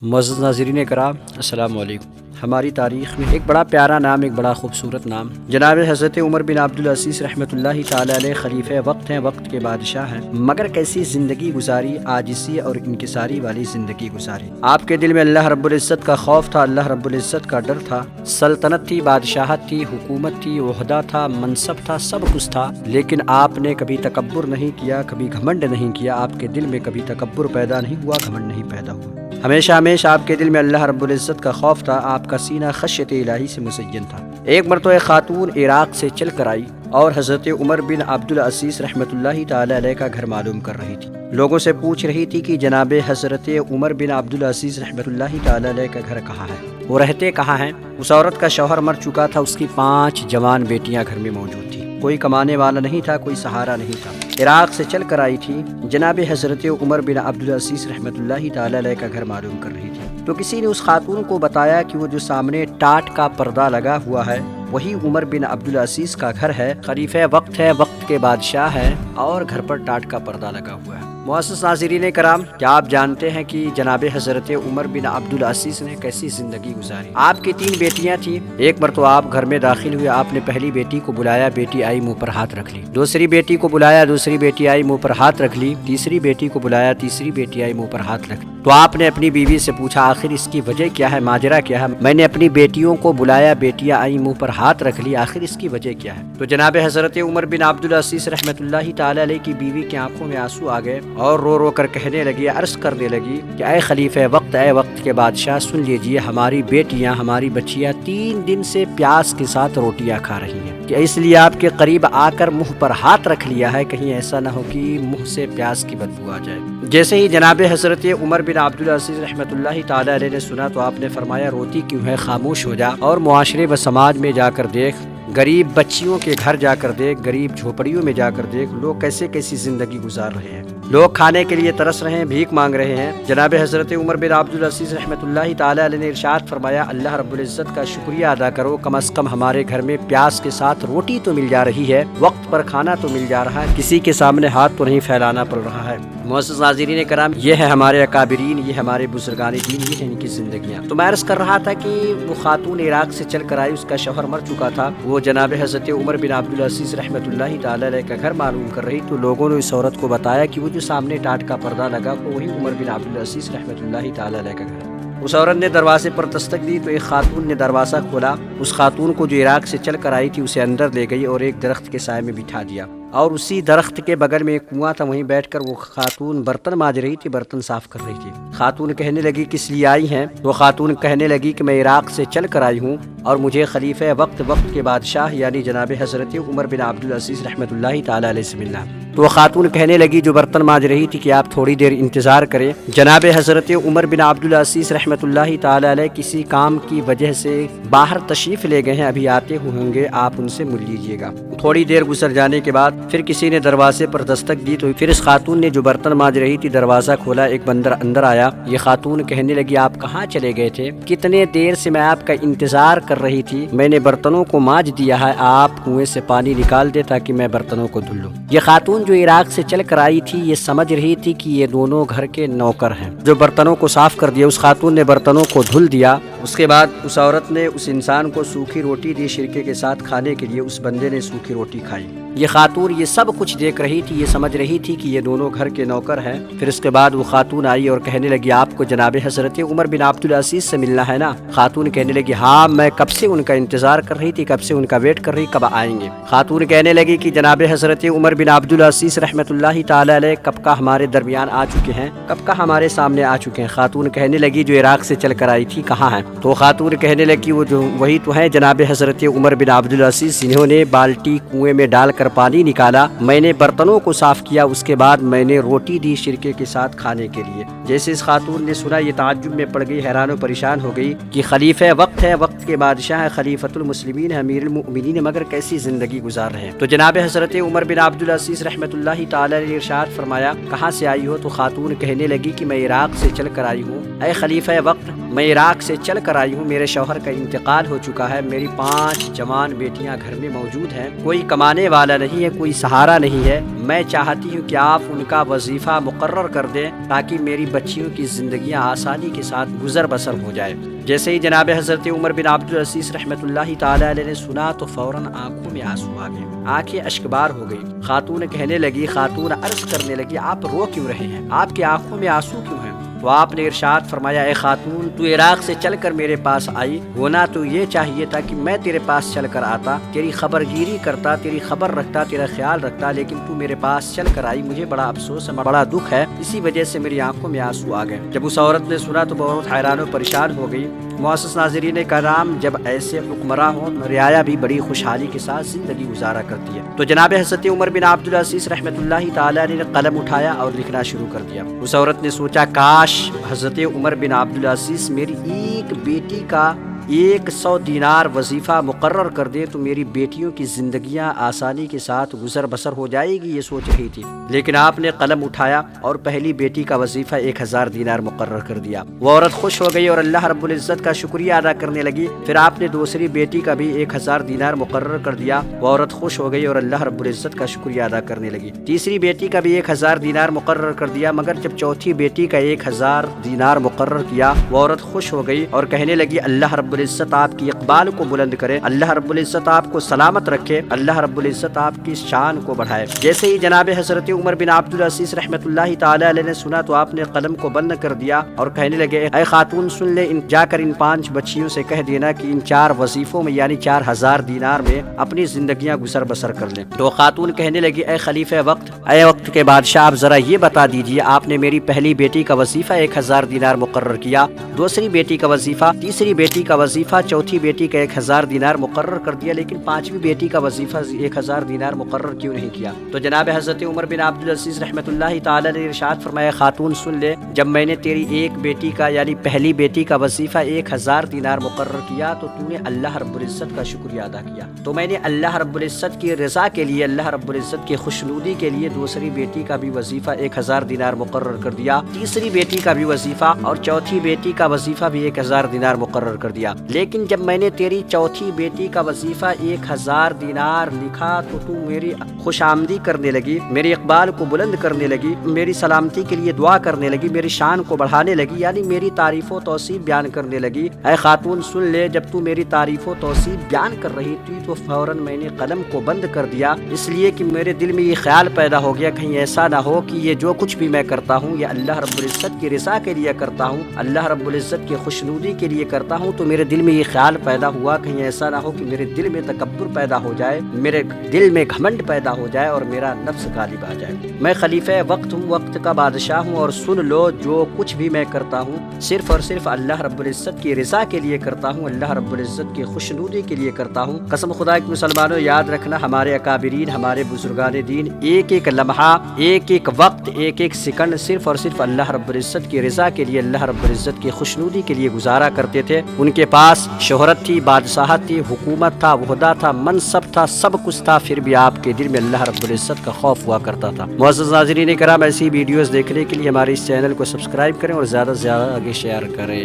معزز ناظرین کرام، السلام علیکم۔ ہماری تاریخ میں ایک بڑا پیارا نام، ایک بڑا خوبصورت نام جناب حضرت عمر بن عبدالعزیز رحمۃ اللہ تعالی علیہ خلیفہ وقت ہیں، وقت کے بادشاہ ہیں، مگر کیسی زندگی گزاری، عاجزی اور انکساری والی زندگی گزاری۔ آپ کے دل میں اللہ رب العزت کا خوف تھا، اللہ رب العزت کا ڈر تھا، سلطنت تھی، بادشاہت تھی، حکومت تھی، عہدہ تھا، منصب تھا، سب کچھ تھا، لیکن آپ نے کبھی تکبر نہیں کیا، کبھی گھمنڈ نہیں کیا، آپ کے دل میں کبھی تکبر پیدا نہیں ہوا، گھمنڈ نہیں پیدا ہوا۔ ہمیشہ آپ کے دل میں اللہ رب العزت کا خوف تھا، آپ کا سینہ خشیت الہی سے مزین تھا۔ ایک مرتبہ خاتون عراق سے چل کر آئی اور حضرت عمر بن عبدالعزیز رحمۃ اللہ تعالی علیہ کا گھر معلوم کر رہی تھی۔ لوگوں سے پوچھ رہی تھی کہ جناب حضرت عمر بن عبدالعزیز رحمۃ اللہ تعالی علیہ کا گھر کہاں ہے، وہ رہتے کہاں ہیں۔ اس عورت کا شوہر مر چکا تھا، اس کی 5 جوان بیٹیاں گھر میں موجود تھیں، کوئی کمانے والا نہیں تھا، کوئی سہارا نہیں تھا۔ عراق سے چل کر آئی تھی، جناب حضرت عمر بن عبدالعزیز رحمۃ اللہ تعالی علیہ کا گھر معلوم کر رہی تھی، تو کسی نے اس خاتون کو بتایا کہ وہ جو سامنے ٹاٹ کا پردہ لگا ہوا ہے وہی عمر بن عبدالعزیز کا گھر ہے، خلیفہ وقت ہے، وقت کے بادشاہ ہے، اور گھر پر ٹاٹ کا پردہ لگا ہوا ہے۔ معزز ناظرین کرام، کیا آپ جانتے ہیں کہ جناب حضرت عمر بن عبدالعزیز نے کیسی زندگی گزاری؟ آپ کی 3 بیٹیاں تھیں۔ ایک مرتبہ آپ گھر میں داخل ہوئے، آپ نے پہلی بیٹی کو بلایا، بیٹی آئی منہ پر ہاتھ رکھ لی۔ دوسری بیٹی کو بلایا، دوسری بیٹی آئی منہ پر ہاتھ رکھ لی۔ تیسری بیٹی کو بلایا، تیسری بیٹی آئی منہ پر ہاتھ رکھ لی۔ تو آپ نے اپنی بیوی سے پوچھا آخر اس کی وجہ کیا ہے، ماجرا کیا ہے؟ میں نے اپنی بیٹیوں کو بلایا، بیٹیاں آئی منہ پر ہاتھ رکھ لی، آخر اس کی وجہ کیا ہے؟ تو جناب حضرت عمر بن عبدالعزیز رحمۃ اللہ تعالی علیہ کی بیوی کی آنکھوں میں آنسو آ گئے اور رو رو کر کہنے لگی، عرض کرنے لگی کہ اے خلیفہ وقت، اے وقت کے بادشاہ، سن لیجئے، ہماری بیٹیاں، ہماری بچیاں 3 دن سے پیاس کے ساتھ روٹیاں کھا رہی ہیں، کہ اس لیے آپ کے قریب آ کر منہ پر ہاتھ رکھ لیا ہے، کہیں ایسا نہ ہو کہ منہ سے پیاس کی بدبو آ جائے۔ جیسے ہی جناب حضرت عمر بن عبدالعزیز رحمۃ اللہ تعالی علیہ نے سنا تو آپ نے فرمایا، روتی کیوں ہے، خاموش ہو جا، اور معاشرے و سماج میں جا کر دیکھ، غریب بچیوں کے گھر جا کر دیکھ، غریب جھوپڑیوں میں جا کر دیکھ، لوگ کیسی زندگی گزار رہے ہیں، لوگ کھانے کے لیے ترس رہے ہیں، بھیک مانگ رہے ہیں۔ جناب حضرت عمر بن عبدالعزیز رحمۃ اللہ تعالی علیہ نے ارشاد فرمایا، اللہ رب العزت کا شکریہ ادا کرو، کم از کم ہمارے گھر میں پیاس کے ساتھ روٹی تو مل جا رہی ہے، وقت پر کھانا تو مل جا رہا ہے، کسی کے سامنے ہاتھ تو نہیں پھیلانا پڑ رہا ہے۔ معزز ناظرین کرام، یہ ہے ہمارے اکابرین، یہ ہمارے بزرگان دین، یہ ہے ان کی زندگیاں۔ تو میں عرض کر رہا تھا کہ وہ خاتون عراق سے چل کر آئی، اس کا شوہر مر چکا تھا، وہ جناب حضرت عمر بن عبدالعزیز رحمۃ اللہ تعالی علیہ کا گھر معلوم کر رہی، تو لوگوں نے اس عورت کو بتایا کہ وہ جو سامنے ٹاٹ کا پردہ لگا وہی عمر بن عبدالعزیز رحمۃ اللہ تعالی علیہ کا گھر ہے۔ اس عورت نے دروازے پر دستک دی تو ایک خاتون نے دروازہ کھولا، اس خاتون کو جو عراق سے چل کر آئی تھی اسے اندر لے گئی اور ایک درخت کے سائے میں بٹھا دیا، اور اسی درخت کے بغل میں ایک کنواں تھا، وہیں بیٹھ کر وہ خاتون برتن مانج رہی تھی، برتن صاف کر رہی تھی۔ خاتون کہنے لگی کس لیے آئی ہیں؟ وہ خاتون کہنے لگی کہ میں عراق سے چل کر آئی ہوں اور مجھے خلیفہ وقت کے بادشاہ یعنی جناب حضرت عمر بن عبدالعزیز رحمۃ اللہ تعالی علیہ سے ملنا۔ تو وہ خاتون کہنے لگی جو برتن مانج رہی تھی کہ آپ تھوڑی دیر انتظار کریں، جناب حضرت عمر بن عبدالعزیز رحمۃ اللہ تعالی علیہ کسی کام کی وجہ سے باہر تشریف لے گئے ہیں، ابھی آتے ہوں گے، آپ ان سے مل لیجیے گا۔ تھوڑی دیر گزر جانے کے بعد پھر کسی نے دروازے پر دستک دی، تو پھر اس خاتون نے جو برتن مانج رہی تھی دروازہ کھولا، ایک بندر اندر آیا۔ یہ خاتون کہنے لگی آپ کہاں چلے گئے تھے؟ کتنے دیر سے میں آپ کا انتظار کر رہی تھی، میں نے برتنوں کو مانج دیا ہے، آپ کنویں سے پانی نکال دے تاکہ میں برتنوں کو دھل لوں۔ یہ خاتون جو عراق سے چل کر آئی تھی یہ سمجھ رہی تھی کہ یہ دونوں گھر کے نوکر ہیں، جو برتنوں کو صاف کر دیا۔ اس خاتون نے برتنوں کو دھل دیا، اس کے بعد اس عورت نے اس انسان کو سوکھی روٹی دی شرکے کے ساتھ کھانے کے لیے، اس بندے نے سوکھی روٹی کھائی۔ یہ خاتون یہ سب کچھ دیکھ رہی تھی، یہ سمجھ رہی تھی کہ یہ دونوں گھر کے نوکر ہیں۔ پھر اس کے بعد وہ خاتون آئی اور کہنے لگی آپ کو جناب حضرت عمر بن عبدالعزیز سے ملنا ہے نا؟ خاتون کہنے لگی ہاں، میں کب سے ان کا انتظار کر رہی تھی، کب سے ان کا ویٹ کر رہی، کب آئیں گے؟ خاتون کہنے لگی کہ جناب حضرت عمر بن عبدالعزیز رحمۃ اللہ تعالی علیہ کب کا ہمارے درمیان آ چکے ہیں، کب کا ہمارے سامنے آ چکے ہیں۔ خاتون کہنے لگی جو عراق سے چل کر آئی تھی کہاں ہیں؟ تو خاتون کہنے لگی وہ جو وہی تو ہیں جناب حضرت عمر بن عبدالعزیز، جنہوں نے بالٹی کنویں میں ڈال کر پانی نکالا، میں نے برتنوں کو صاف کیا، اس کے بعد میں نے روٹی دی شرکے کے ساتھ کھانے کے لیے۔ جیسے اس خاتون نے سنا یہ تعجب میں پڑ گئی، حیران و پریشان ہو گئی کہ خلیفہ وقت ہے، وقت کے بادشاہ ہے، خلیفۃ المسلمین ہے، امیر المؤمنین، مگر کیسی زندگی گزار رہے ہیں۔ تو جناب حضرت عمر بن عبدالعزیز رحمۃ اللہ تعالی علیہ نے ارشاد فرمایا کہاں سے آئی ہو؟ تو خاتون کہنے لگی کہ میں عراق سے چل کر آئی ہوں، اے خلیفہ وقت میں عراق سے چل کر آئی ہوں، میرے شوہر کا انتقال ہو چکا ہے، میری 5 جوان بیٹیاں گھر میں موجود ہیں، کوئی کمانے والا والا نہیں ہے، کوئی سہارا نہیں ہے، میں چاہتی ہوں کہ آپ ان کا وظیفہ مقرر کر دیں تاکہ میری بچیوں کی زندگیاں آسانی کے ساتھ گزر بسر ہو جائے۔ جیسے ہی جناب حضرت عمر بن عبدالعزیز رحمۃ اللہ تعالی علیہ نے سنا تو فوراً آنکھوں میں آنسو آ گئے، آنکھیں اشکبار ہو گئی۔ خاتون کہنے لگی، خاتون عرض کرنے لگی، آپ رو کیوں رہے ہیں؟ آپ کی آنکھوں میں آنسو کیوں ہیں؟ تو آپ نے ارشاد فرمایا، اے خاتون، تو عراق سے چل کر میرے پاس آئی، ہونا تو یہ چاہیے تھا کہ میں تیرے پاس چل کر آتا، تیری خبر گیری کرتا، تیری خبر رکھتا، تیرا خیال رکھتا، لیکن تو میرے پاس چل کر آئی، مجھے بڑا افسوس ہے، بڑا دکھ ہے، اسی وجہ سے میری آنکھوں میں آنسو آ گئے۔ جب اس عورت نے سنا تو بہت حیران و پریشان ہو گئی۔ معزز ناظرین کرام، جب ایسے حکمراں ہوں، رعایا بھی بڑی خوشحالی کے ساتھ زندگی گزارا کرتی ہے۔ تو جناب حضرت عمر بن عبدالعزیز رحمۃ اللہ تعالی علیہ نے قلم اٹھایا اور لکھنا شروع کر دیا۔ اس عورت نے سوچا، کاش حضرت عمر بن عبدالعزیز میری ایک بیٹی کا 100 دینار وظیفہ مقرر کر دے تو میری بیٹیوں کی زندگیاں آسانی کے ساتھ گزر بسر ہو جائے گی، یہ سوچ رہی تھی۔ لیکن آپ نے قلم اٹھایا اور پہلی بیٹی کا وظیفہ 1000 دینار مقرر کر دیا۔ وہ عورت خوش ہو گئی اور اللہ رب العزت کا شکریہ ادا کرنے لگی۔ پھر آپ نے دوسری بیٹی کا بھی 1000 دینار مقرر کر دیا۔ وہ عورت خوش ہو گئی اور اللہ رب العزت کا شکریہ ادا کرنے لگی۔ تیسری بیٹی کا بھی 1000 دینار مقرر کر دیا، مگر جب چوتھی بیٹی کا 1000 دینار مقرر کیا، وہ عورت خوش ہو گئی اور کہنے لگی، اللہ رب العزت آپ کی اقبال کو بلند کرے، اللہ رب العزت آپ کو سلامت رکھے، اللہ رب العزت آپ کی شان کو بڑھائے۔ جیسے ہی جناب حضرت عمر بن عبدالعزیز رحمۃ اللہ تعالی علیہ نے سنا تو آپ نے قلم کو بند کر دیا اور کہنے لگے، اے خاتون سن لے، جا کر ان 5 بچیوں سے کہہ دینا کہ ان 4 وظیفوں میں یعنی 4000 دینار میں اپنی زندگیاں گزر بسر کر لیں۔ تو خاتون کہنے لگی، اے خلیفہ وقت، اے وقت کے بادشاہ، آپ ذرا یہ بتا دیجئے، آپ نے میری پہلی بیٹی کا وظیفہ 1000 دینار مقرر کیا، دوسری بیٹی کا وظیفہ، تیسری بیٹی کا وظیفہ، چوتھی بیٹی کا 1000 دینار مقرر کر دیا، لیکن 5ویں بیٹی کا وظیفہ 1000 دینار مقرر کیوں نہیں کیا؟ تو جناب حضرت عمر بن عبدالعزیز رحمۃ اللہ تعالی نے ارشاد فرمایا، خاتون سن لے، جب میں نے تیری ایک بیٹی کا یعنی پہلی بیٹی کا وظیفہ 1000 دینار مقرر کیا تو تو نے اللہ رب العزت کا شکریہ ادا کیا، تو میں نے اللہ رب العزت کی رضا کے لیے، اللہ رب العزت کی خوشنودی کے لیے دوسری بیٹی کا بھی وظیفہ 1000 دینار مقرر کر دیا، تیسری بیٹی کا بھی وظیفہ اور چوتھی بیٹی کا وظیفہ بھی 1000 دینار مقرر کر دیا۔ لیکن جب میں نے تیری چوتھی بیٹی کا وظیفہ 1000 دینار لکھا تو تو میری خوش آمدی کرنے لگی، میری اقبال کو بلند کرنے لگی، میری سلامتی کے لیے دعا کرنے لگی، میری شان کو بڑھانے لگی، یعنی میری تعریف و توصیف بیان کرنے لگی۔ اے خاتون سن لے، جب تو میری تعریف و توصیف بیان کر رہی تھی تو فوراً میں نے قلم کو بند کر دیا، اس لیے کہ میرے دل میں یہ خیال پیدا ہو گیا، کہیں ایسا نہ ہو کہ یہ جو کچھ بھی میں کرتا ہوں یہ اللہ رب العزت کی رضا کے لیے کرتا ہوں، اللہ رب العزت کی خوشنودی کے لیے کرتا ہوں، تو میرے دل میں یہ خیال پیدا ہوا، کہیں ایسا نہ ہو کہ میرے دل میں تکبر پیدا ہو جائے، میرے دل میں گھمنڈ پیدا ہو جائے اور میرا نفس غالب آ جائے۔ میں خلیفہ وقت ہوں، وقت کا بادشاہ ہوں، اور سن لو، جو کچھ بھی میں کرتا ہوں صرف اور صرف اللہ رب العزت کی رضا کے لیے کرتا ہوں، اللہ رب العزت کی خوشنودی کے لیے کرتا ہوں۔ قسم خدا کے مسلمانوں، یاد رکھنا، ہمارے اکابرین، ہمارے بزرگان دین ایک ایک لمحہ، ایک ایک وقت، ایک ایک سیکنڈ صرف اور صرف اللہ رب العزت کی رضا کے لیے، اللہ رب العزت کی خوشنودی کے لیے گزارا کرتے تھے۔ ان کے پاس شہرت تھی، بادشاہت تھی، حکومت تھا، عہدہ تھا، منصب تھا، سب کچھ تھا، پھر بھی آپ کے دل میں اللہ رب العزت کا خوف ہوا کرتا تھا۔ معزز ناظرین کرام، ایسی ویڈیوز دیکھنے کے لیے ہمارے اس چینل کو سبسکرائب کریں اور زیادہ سے زیادہ آگے شیئر کریں۔